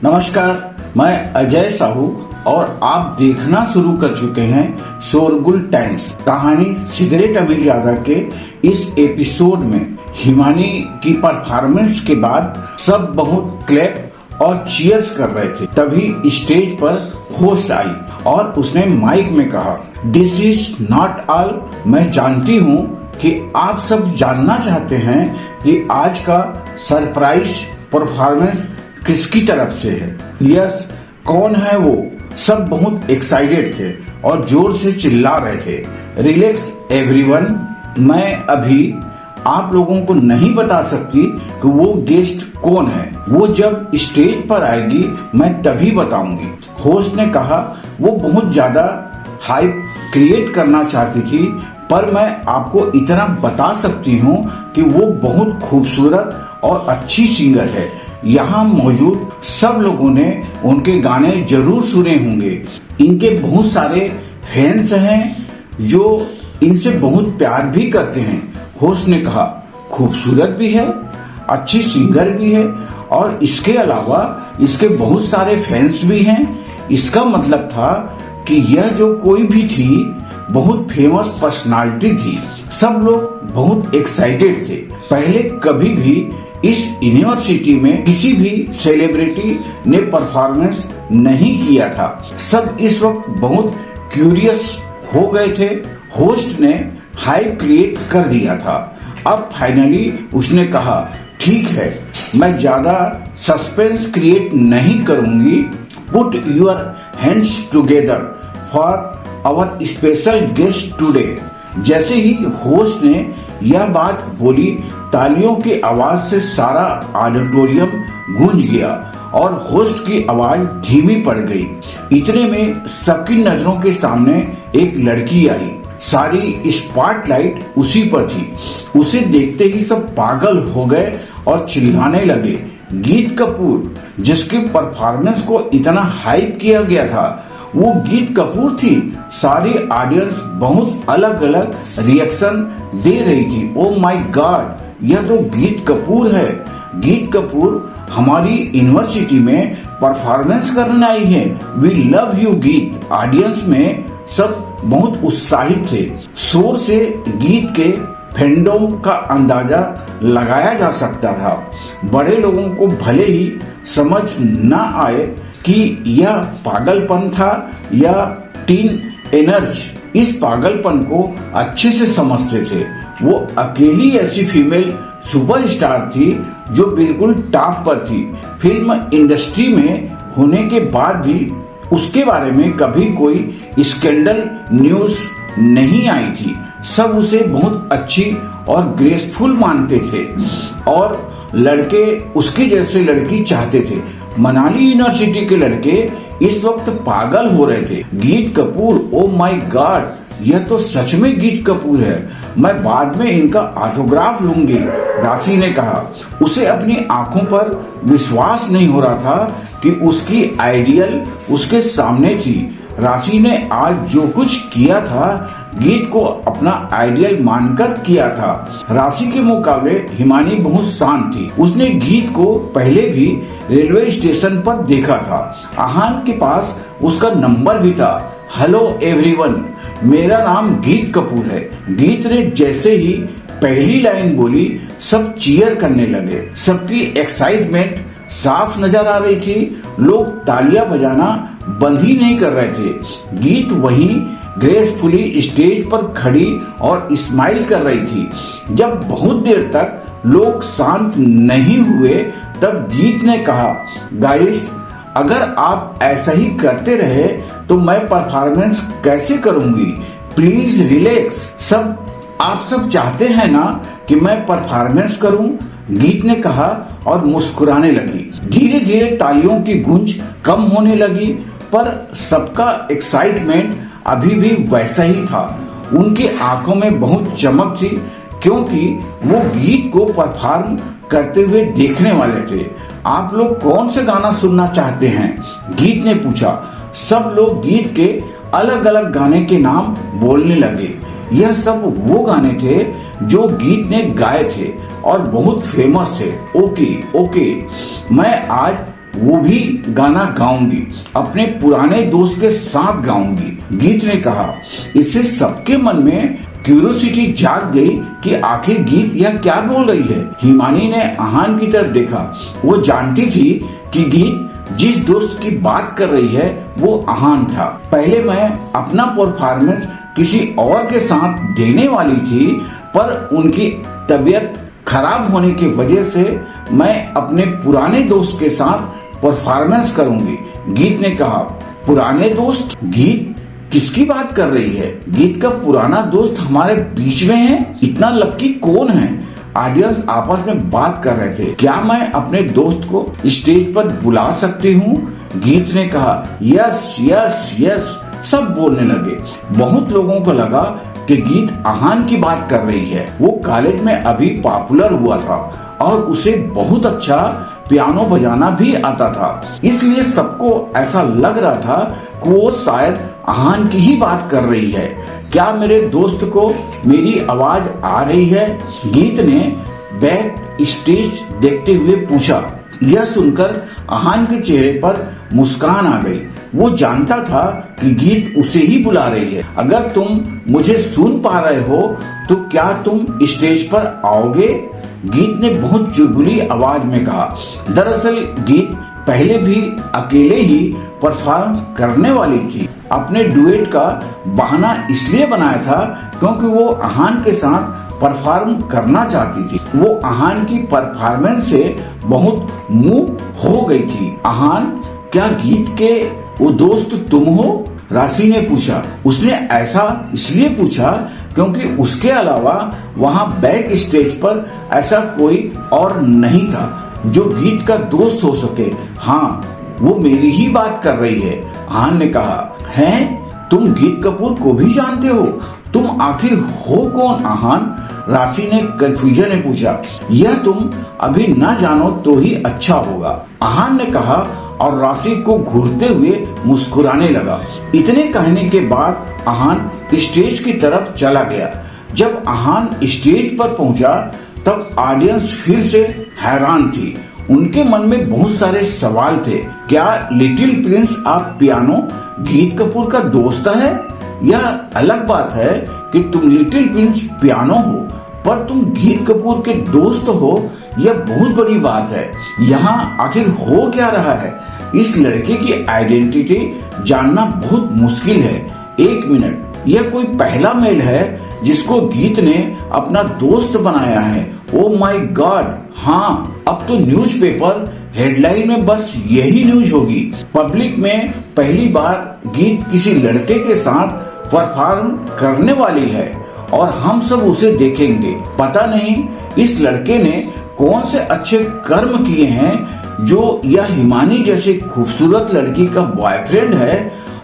नमस्कार, मैं अजय साहू और आप देखना शुरू कर चुके हैं शोरगुल टाइम्स। कहानी सिगरेट अमीरजादा के इस एपिसोड में हिमानी की परफॉर्मेंस के बाद सब बहुत क्लैप और चीयर्स कर रहे थे। तभी स्टेज पर होस्ट आई और उसने माइक में कहा, दिस इज नॉट ऑल। मैं जानती हूँ कि आप सब जानना चाहते हैं कि आज का सरप्राइज परफॉर्मेंस किसकी तरफ से है। यस, कौन है वो? सब बहुत एक्साइटेड थे और जोर से चिल्ला रहे थे। रिलैक्स एवरीवन, मैं अभी आप लोगों को नहीं बता सकती कि वो गेस्ट कौन है। वो जब स्टेज पर आएगी मैं तभी बताऊंगी। होस्ट ने कहा वो बहुत ज्यादा हाइप क्रिएट करना चाहती थी, पर मैं आपको इतना बता सकती हूँ कि वो बहुत खूबसूरत और अच्छी सिंगर है। यहाँ मौजूद सब लोगों ने उनके गाने जरूर सुने होंगे। इनके बहुत सारे फैंस हैं जो इनसे बहुत प्यार भी करते हैं। होस्ट ने कहा, खूबसूरत भी है, अच्छी सिंगर भी है और इसके अलावा इसके बहुत सारे फैंस भी हैं। इसका मतलब था कि यह जो कोई भी थी बहुत फेमस पर्सनालिटी थी। सब लोग बहुत एक्साइटेड थे। पहले कभी भी इस यूनिवर्सिटी में किसी भी सेलिब्रिटी ने परफॉर्मेंस नहीं किया था। सब इस वक्त बहुत क्यूरियस हो गए थे। होस्ट ने हाइप क्रिएट कर दिया था। अब फाइनली उसने कहा, ठीक है, मैं ज्यादा सस्पेंस क्रिएट नहीं करूंगी। Put your hands together for our special guest today. जैसे ही होस्ट ने यह बात बोली, तालियों की आवाज से सारा ऑडिटोरियम गूंज गया और होस्ट की आवाज धीमी पड़ गई। इतने में सबकी नजरों के सामने एक लड़की आई। सारी स्पॉटलाइट उसी पर थी। उसे देखते ही सब पागल हो गए और चिल्लाने लगे, गीत कपूर, जिसकी परफॉर्मेंस को इतना हाइप किया गया था, वो गीत कपूर थी। सारी ऑडियंस बहुत अलग अलग रिएक्शन दे रही थी। ओ माय गॉड, यह तो गीत कपूर है। गीत कपूर हमारी यूनिवर्सिटी में परफॉर्मेंस करने आई है। वी लव यू गीत। ऑडियंस में सब बहुत उत्साहित थे। शोर से गीत के फैंडम का अंदाजा लगाया जा सकता था। बड़े लोगों को भले ही समझ न आए कि यह पागलपन था या टीन एनर्जी, इस पागलपन को अच्छे से समझते थे। वो अकेली ऐसी फीमेल सुपरस्टार थी जो बिल्कुल टॉप पर थी। फिल्म इंडस्ट्री में होने के बाद भी उसके बारे में कभी कोई स्कैंडल न्यूज नहीं आई थी। सब उसे बहुत अच्छी और ग्रेसफुल मानते थे और लड़के उसके जैसे लड़की चाहते थे। मनाली यूनिवर्सिटी के लड़के इस वक्त पागल हो रहे थे। गीत कपूर, ओ माय गॉड, यह तो सच में गीत कपूर है। मैं बाद में इनका ऑटोग्राफ लूंगी, राशि ने कहा। उसे अपनी आंखों पर विश्वास नहीं हो रहा था कि उसकी आइडियल उसके सामने थी। राशि ने आज जो कुछ किया था गीत को अपना आइडियल मानकर किया था। राशि के मुकाबले हिमानी बहुत शांत थी। उसने गीत को पहले भी रेलवे स्टेशन पर देखा था। आहान के पास उसका नंबर भी था। हेलो एवरीवन, मेरा नाम गीत कपूर है। गीत ने जैसे ही पहली लाइन बोली, सब चीयर करने लगे। सबकी एक्साइटमेंट साफ नजर आ रही थी। लोग तालियां बजाना बंद ही नहीं कर रहे थे। गीत वहीं ग्रेसफुली स्टेज पर खड़ी और स्माइल कर रही थी। जब बहुत देर तक लोग शांत नहीं हुए, तब गीत ने कहा, गाइस, अगर आप ऐसा ही करते रहे तो मैं परफॉर्मेंस कैसे करूंगी? Please relax. आप सब चाहते हैं ना कि मैं परफॉर्मेंस करूं? गीत ने कहा और मुस्कुराने लगी। धीरे धीरे तालियों की गूंज कम होने लगी, पर सबका एक्साइटमेंट अभी भी वैसा ही था। उनकी आंखों में बहुत चमक थी क्योंकि वो गीत को परफॉर्म करते हुए देखने वाले थे। आप लोग कौन से गाना सुनना चाहते हैं? गीत ने पूछा। सब लोग गीत के अलग अलग गाने के नाम बोलने लगे। यह सब वो गाने थे जो गीत ने गाए थे और बहुत फेमस थे। ओके, मैं आज वो भी गाना गाऊंगी, अपने पुराने दोस्त के साथ गाऊंगी। गीत ने कहा। इससे सबके मन में क्यूरियोसिटी जाग गई कि आखिर गीत यह क्या बोल रही है। हिमानी ने आहान की तरफ देखा। वो जानती थी कि गीत जिस दोस्त की बात कर रही है वो आहान था। पहले मैं अपना परफॉर्मेंस किसी और के साथ देने वाली थी, पर उनकी तबीयत खराब होने की वजह से मैं अपने पुराने दोस्त के साथ परफॉर्मेंस करूंगी। गीत ने कहा। पुराने दोस्त? गीत किसकी बात कर रही है? गीत का पुराना दोस्त हमारे बीच में है? इतना लक्की कौन है? ऑडियंस आपस में बात कर रहे थे। क्या मैं अपने दोस्त को स्टेज पर बुला सकती हूँ? गीत ने कहा। यस यस यस, सब बोलने लगे। बहुत लोगों को लगा कि गीत आहान की बात कर रही है। वो कॉलेज में अभी पॉपुलर हुआ था और उसे बहुत अच्छा पियानो बजाना भी आता था, इसलिए सबको ऐसा लग रहा था कि वो शायद आहान की ही बात कर रही है। क्या मेरे दोस्त को मेरी आवाज आ रही है? गीत ने बैक स्टेज देखते हुए पूछा। यह सुनकर आहान के चेहरे पर मुस्कान आ गई। वो जानता था कि गीत उसे ही बुला रही है। अगर तुम मुझे सुन पा रहे हो तो क्या तुम स्टेज पर आओगे? गीत ने बहुत चुलबुली आवाज में कहा। दरअसल गीत पहले भी अकेले ही परफॉर्म करने वाली थी। अपने डुएट का बहाना इसलिए बनाया था क्योंकि वो आहान के साथ परफॉर्म करना चाहती थी। वो आहान की परफॉर्मेंस से बहुत मुंह हो गई थी। आहान, क्या गीत के वो दोस्त तुम हो? राशि ने पूछा। उसने ऐसा इसलिए पूछा क्योंकि उसके अलावा वहाँ बैक स्टेज पर ऐसा कोई और नहीं था जो गीत का दोस्त हो सके। हाँ, वो मेरी ही बात कर रही है, आहान ने कहा। हैं? तुम गीत कपूर को भी जानते हो? तुम आखिर हो कौन आहान? राशि ने कंफ्यूजन में पूछा। यह तुम अभी न जानो तो ही अच्छा होगा, आहान ने कहा और राशि को घूरते हुए मुस्कुराने लगा। इतने कहने के बाद आहान स्टेज की तरफ चला गया। जब आहान स्टेज पर पहुंचा तब ऑडियंस फिर से हैरान थी। उनके मन में बहुत सारे सवाल थे। क्या लिटिल प्रिंस ऑफ पियानो गीत कपूर का दोस्त है? यह अलग बात है कि तुम लिटिल प्रिंस पियानो हो, पर तुम गीत कपूर के दोस्त हो, यह बहुत बड़ी बात है। यहाँ आखिर हो क्या रहा है? इस लड़के की आइडेंटिटी जानना बहुत मुश्किल है। एक मिनट, यह कोई पहला मेल है जिसको गीत ने अपना दोस्त बनाया है। Oh my God! हाँ, अब तो न्यूज़पेपर हेडलाइन में बस यही न्यूज होगी। पब्लिक में पहली बार गीत किसी लड़के के साथ परफॉर्म करने वाली है और हम सब उसे देखेंगे। पता नहीं इस लड़के ने कौन से अच्छे कर्म किए हैं जो यह हिमानी जैसी खूबसूरत लड़की का बॉयफ्रेंड है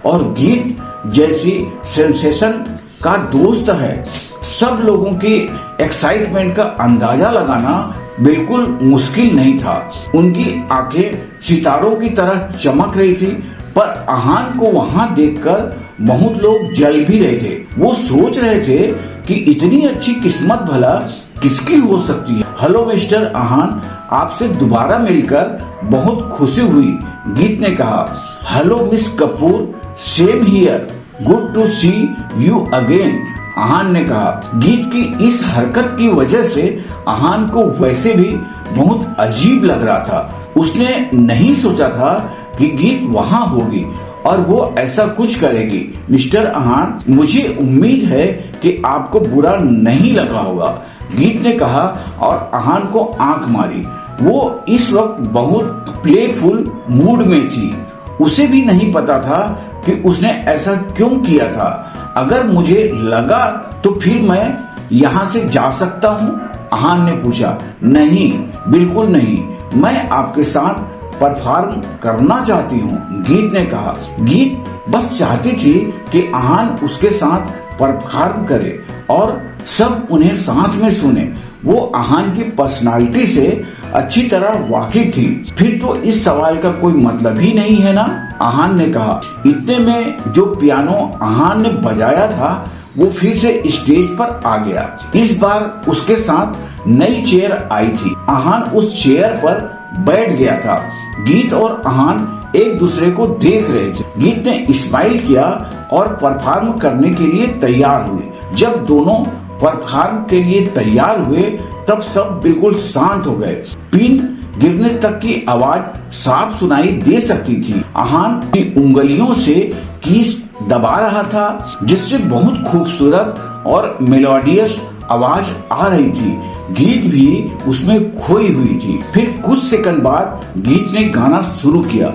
और गीत जैसी सेंसेशन का दोस्त है। सब लोगों की एक्साइटमेंट का अंदाजा लगाना बिल्कुल मुश्किल नहीं था। उनकी आंखें सितारों की तरह चमक रही थी, पर आहान को वहां देखकर बहुत लोग जल भी रहे थे। वो सोच रहे थे कि इतनी अच्छी किस्मत भला किसकी हो सकती है। हेलो मिस्टर आहान, आपसे दोबारा मिलकर बहुत खुशी हुई, गीत ने कहा। Hello Miss Kapoor, same here, good to see you again, Aahan ने कहा। गीत की इस हरकत की वजह से आहान को वैसे भी बहुत अजीब लग रहा था। उसने नहीं सोचा था कि गीत वहां होगी और वो ऐसा कुछ करेगी। मिस्टर आहान, मुझे उम्मीद है कि आपको बुरा नहीं लगा होगा, गीत ने कहा और आहान को आंख मारी। वो इस वक्त बहुत प्लेफुल मूड में थी। उसे भी नहीं पता था कि उसने ऐसा क्यों किया था। अगर मुझे लगा तो फिर मैं यहाँ से जा सकता हूँ, आहान ने पूछा। नहीं, बिल्कुल नहीं, मैं आपके साथ परफॉर्म करना चाहती हूँ, गीत ने कहा। गीत बस चाहती थी कि आहान उसके साथ परफॉर्म करे और सब उन्हें साथ में सुने। वो आहान की पर्सनालिटी से अच्छी तरह वाकिफ थी। फिर तो इस सवाल का कोई मतलब ही नहीं है ना, आहान ने कहा। इतने में जो पियानो आहान ने बजाया था वो फिर से स्टेज पर आ गया। इस बार उसके साथ नई चेयर आई थी। आहान उस चेयर पर बैठ गया था। गीत और आहान एक दूसरे को देख रहे थे। गीत ने स्माइल किया और परफॉर्म करने के लिए तैयार हुए। जब दोनों परफॉर्म के लिए तैयार हुए तब सब बिल्कुल शांत हो गए। पिन गिरने तक की आवाज साफ सुनाई दे सकती थी। आहान अपनी उंगलियों से कीज दबा रहा था जिससे बहुत खूबसूरत और मेलोडियस आवाज आ रही थी। गीत भी उसमें खोई हुई थी। फिर कुछ सेकंड बाद गीत ने गाना शुरू किया।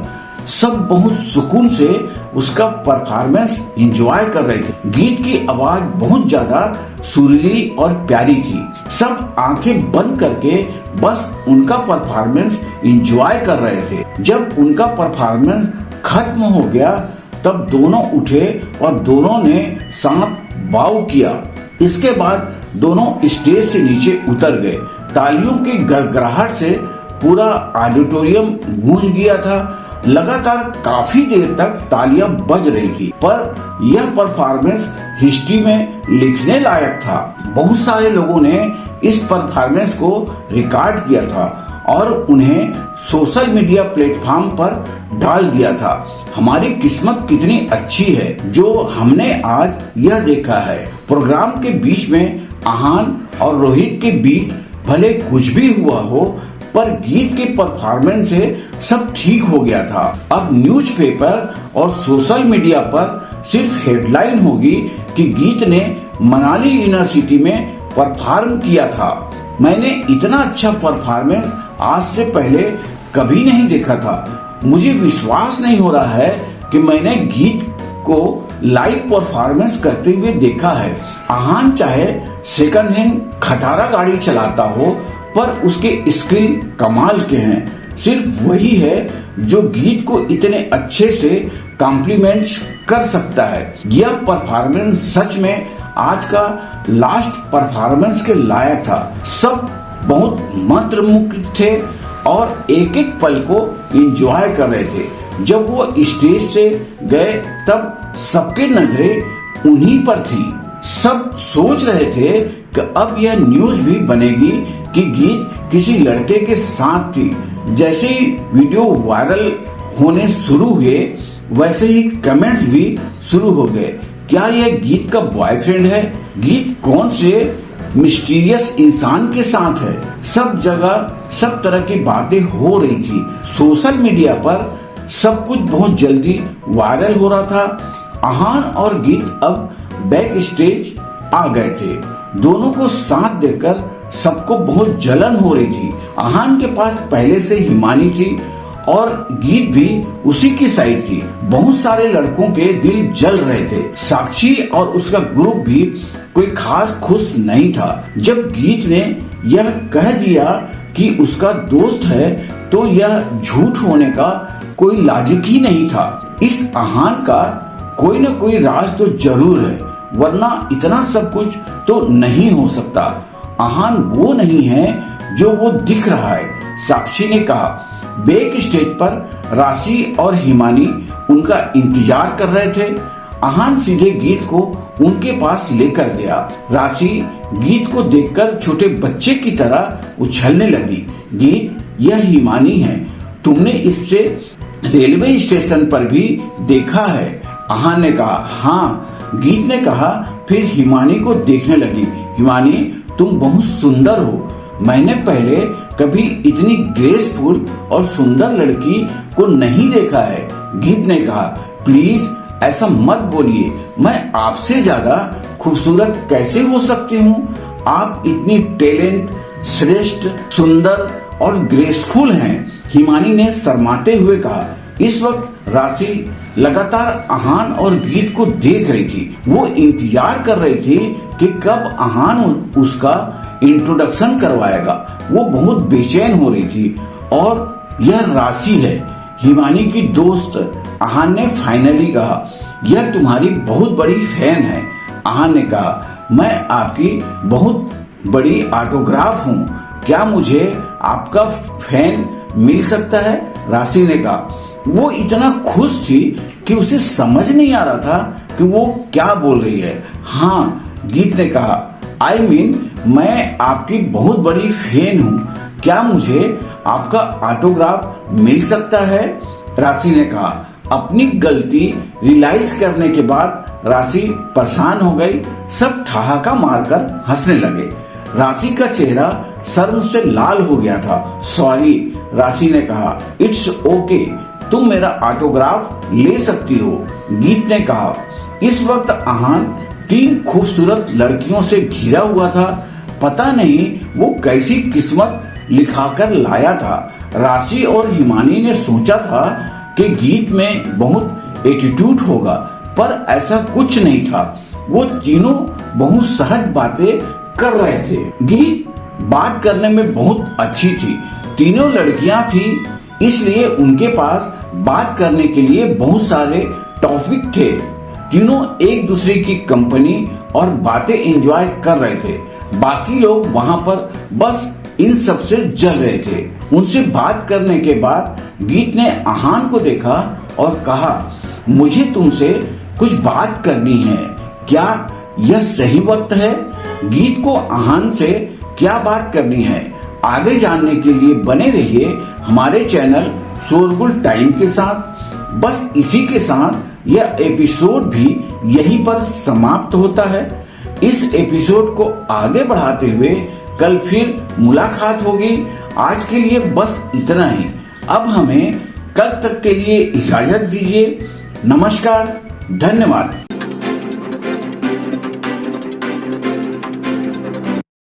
सब बहुत सुकून से उसका परफॉर्मेंस एंजॉय कर रहे थे। गीत की आवाज बहुत ज्यादा सुरीली और प्यारी थी। सब आंखें बंद करके बस उनका परफॉर्मेंस एंजॉय कर रहे थे। जब उनका परफॉर्मेंस खत्म हो गया तब दोनों उठे और दोनों ने साथ बाउ किया। इसके बाद दोनों स्टेज से नीचे उतर गए। तालियों की गड़गड़ाहट से पूरा ऑडिटोरियम गूंज गया था। लगातार काफी देर तक तालियां बज रही थी, पर यह परफॉर्मेंस हिस्ट्री में लिखने लायक था। बहुत सारे लोगों ने इस परफॉर्मेंस को रिकॉर्ड किया था और उन्हें सोशल मीडिया प्लेटफॉर्म पर डाल दिया था। हमारी किस्मत कितनी अच्छी है जो हमने आज यह देखा है। प्रोग्राम के बीच में आहान और रोहित के बीच भले कुछ भी हुआ हो, पर गीत के परफॉर्मेंस से सब ठीक हो गया था। अब न्यूज़पेपर और सोशल मीडिया पर सिर्फ हेडलाइन होगी कि गीत ने मनाली यूनिवर्सिटी में परफॉर्म किया था। मैंने इतना अच्छा परफॉर्मेंस आज से पहले कभी नहीं देखा था। मुझे विश्वास नहीं हो रहा है कि मैंने गीत को लाइव परफॉर्मेंस करते हुए देखा है। आहान चाहे सेकंड हैंड खटारा गाड़ी चलाता हो, पर उसके स्किल कमाल के हैं। सिर्फ वही है जो गीत को इतने अच्छे से कॉम्प्लीमेंट्स कर सकता है। यह परफॉर्मेंस सच में आज का लास्ट परफॉर्मेंस के लायक था। सब बहुत मंत्रमुग्ध थे और एक एक पल को एंजॉय कर रहे थे। जब वो स्टेज से गए तब सबके नजरें उन्हीं पर थी। सब सोच रहे थे कि अब यह न्यूज भी बनेगी कि गीत किसी लड़के के साथ थी। जैसे ही वीडियो वायरल होने शुरू हुए वैसे ही कमेंट्स भी शुरू हो गए। क्या यह गीत का बॉयफ्रेंड है? गीत कौन से मिस्टीरियस इंसान के साथ है? सब जगह सब तरह की बातें हो रही थी। सोशल मीडिया पर सब कुछ बहुत जल्दी वायरल हो रहा था। आहान और गीत अब बैक स्टेज आ गए थे। दोनों को साथ देखकर सबको बहुत जलन हो रही थी। आहान के पास पहले से हिमानी थी और गीत भी उसी की साइड थी। बहुत सारे लड़कों के दिल जल रहे थे। साक्षी और उसका ग्रुप भी कोई खास खुश नहीं था। जब गीत ने यह कह दिया कि उसका दोस्त है तो यह झूठ होने का कोई लॉजिक ही नहीं था। इस आहान का कोई न कोई राज तो जरूर है, वरना इतना सब कुछ तो नहीं हो सकता। आहान वो नहीं है जो वो दिख रहा है, साक्षी ने कहा। बैक स्टेज पर राशि और हिमानी उनका इंतजार कर रहे थे। आहान सीधे गीत को उनके पास लेकर गया। राशि गीत को देखकर छोटे बच्चे की तरह उछलने लगी। गीत, यह हिमानी है, तुमने इससे रेलवे स्टेशन पर भी देखा है? आहान ने कहा। हाँ, गीत ने कहा। फिर हिमानी को देखने लगी। हिमानी, तुम बहुत सुंदर हो। मैंने पहले कभी इतनी ग्रेसफुल और सुंदर लड़की को नहीं देखा है। गीत ने कहा। प्लीज ऐसा मत बोलिए, मैं आपसे ज्यादा खूबसूरत कैसे हो सकती हूँ? आप इतनी टैलेंट, श्रेष्ठ, सुंदर और ग्रेसफुल हैं। हिमानी ने शर्माते हुए कहा। इस वक्त राशि लगातार आहान और गीत को देख रही थी। वो इंतजार कर रही थी कि कब आहान उसका इंट्रोडक्शन करवाएगा। वो बहुत बेचैन हो रही थी। और यह राशि है, हिमानी की दोस्त। आहान ने फाइनली कहा। यह तुम्हारी बहुत बड़ी फैन है। आहान ने कहा। मैं आपकी बहुत बड़ी ऑटोग्राफ हूँ, क्या मुझे आपका फैन मिल सकता है? राशि ने कहा। वो इतना खुश थी कि उसे समझ नहीं आ रहा था कि वो क्या बोल रही है। हाँ, गीत ने कहा। I mean, मैं आपकी बहुत बड़ी फैन हूँ, क्या मुझे आपका ऑटोग्राफ मिल सकता है? राशि ने कहा। अपनी गलती रियलाइज करने के बाद राशि परेशान हो गई। सब ठहाका मारकर हंसने लगे। राशि का चेहरा शर्म से लाल हो गया था। सॉरी, राशि ने कहा। इट्स ओके, तुम मेरा ऑटोग्राफ ले सकती हो, गीत ने कहा। इस वक्त आहान 3 खूबसूरत लड़कियों से घिरा हुआ था। पता नहीं वो कैसी किस्मत लिखाकर लाया था। राशि और हिमानी ने सोचा था कि गीत में बहुत एटीट्यूड होगा, पर ऐसा कुछ नहीं था। वो तीनों बहुत सहज बातें कर रहे थे। गीत बात करने में बहुत अच्छी थी। तीनों लड़कियां थी, इसलिए उनके पास बात करने के लिए बहुत सारे टॉपिक थे। तीनों एक दूसरे की कंपनी और बातें एंजॉय कर रहे थे। बाकी लोग वहां पर बस इन सब से जल रहे थे। उनसे बात करने के बाद गीत ने आहान को देखा और कहा, मुझे तुमसे कुछ बात करनी है, क्या यह सही वक्त है? गीत को आहान से क्या बात करनी है, आगे जानने के लिए बने रहिए हमारे चैनल शोरगुल टाइम के साथ। बस इसी के साथ यह एपिसोड भी यहीं पर समाप्त होता है। इस एपिसोड को आगे बढ़ाते हुए कल फिर मुलाकात होगी। आज के लिए बस इतना ही। अब हमें कल तक के लिए इजाजत दीजिए। नमस्कार, धन्यवाद।